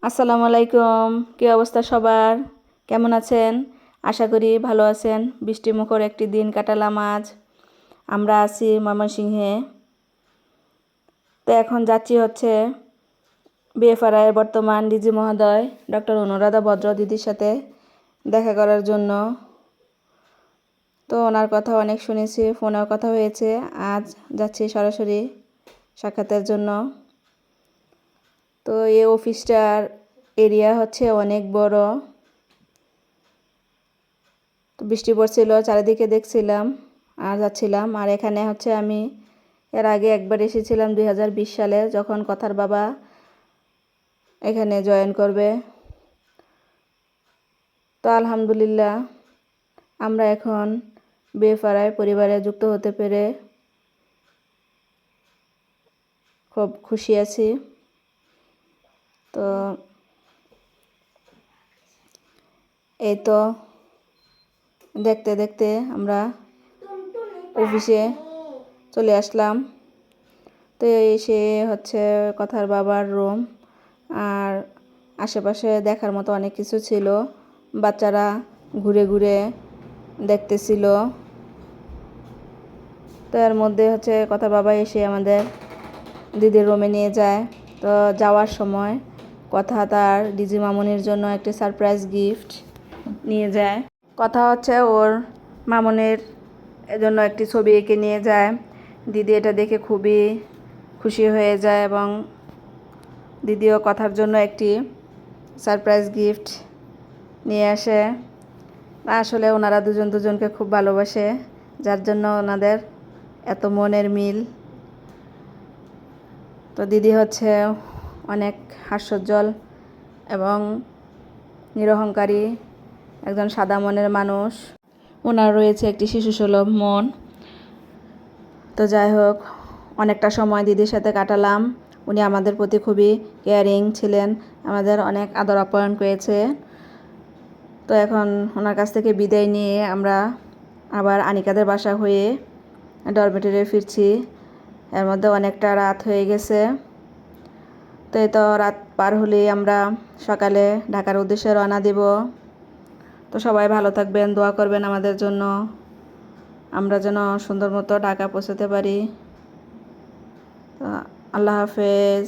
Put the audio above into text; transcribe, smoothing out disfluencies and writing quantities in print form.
আসসালামু আলাইকুম। কী অবস্থা সবার? কেমন আছেন? আশা করি ভালো আছেন। বৃষ্টিমুখর একটি দিন কাটালাম আজ। আমরা আছি ময়মনসিংহে। তো এখন যাচ্ছি হচ্ছে বিএফআরআইয়ের বর্তমান ডিজি মহোদয় ডক্টর অনুরাধা ভদ্র দিদির সাথে দেখা করার জন্য। তো ওনার কথা অনেক শুনেছি, ফোনেও কথা হয়েছে। আজ যাচ্ছি সরাসরি সাক্ষাতের জন্য। তো এই অফিসটার এরিয়া হচ্ছে অনেক বড়। তো বৃষ্টি পড়ছিল, চারিদিকে দেখছিলাম আর যাচ্ছিলাম। আর এখানে হচ্ছে আমি এর আগে একবার এসেছিলাম 2020 সালে, যখন কথার বাবা এখানে জয়েন করবে। তো আলহামদুলিল্লাহ আমরা এখন বিএফআরআই পরিবারে যুক্ত হতে পেরে খুব খুশি আছি। তো এই তো দেখতে দেখতে আমরা অফিসে চলে আসলাম। তো এসে হচ্ছে কথার বাবার রুম, আর আশেপাশে দেখার মতো অনেক কিছু ছিল। বাচ্চারা ঘুরে ঘুরে দেখতেছিল। তো এর মধ্যে হচ্ছে কথার বাবা এসে আমাদের দিদির রুমে নিয়ে যায়। তো যাওয়ার সময় কথা তার ডিজি মামুনির জন্য একটি সারপ্রাইজ গিফট নিয়ে যায়। কথা হচ্ছে ওর মামুনের জন্য একটি ছবি এঁকে নিয়ে যায়। দিদি এটা দেখে খুবই খুশি হয়ে যায় এবং দিদিও কথার জন্য একটি সারপ্রাইজ গিফট নিয়ে আসে। আসলে ওনারা দুজন দুজনকে খুব ভালোবাসে, যার জন্য ওনাদের এত মনের মিল। তো দিদি হচ্ছে অনেক হাস্যোজ্জ্বল এবং নিরহংকারী একজন সাদা মনের মানুষ। ওনার রয়েছে একটি শিশুসুলভ মন। তো যাই হোক, অনেকটা সময় দিদির সাথে কাটালাম। উনি আমাদের প্রতি খুবই কেয়ারিং ছিলেন, আমাদের অনেক আদর আপ্যায়ন করেছে। তো এখন ওনার কাছ থেকে বিদায় নিয়ে আমরা আবার আনিকাদের বাসা হয়ে ডরমেটরে ফিরছি। এর মধ্যে অনেকটা রাত হয়ে গেছে। তো এই তো রাত পার হলেই আমরা সকালে ঢাকার উদ্দেশ্যে রওনা দিব। তো সবাই ভালো থাকবেন, দোয়া করবেন আমাদের জন্য, আমরা যেন সুন্দর মতো ঢাকা পৌঁছাতে পারি। তো আল্লাহ হাফেজ।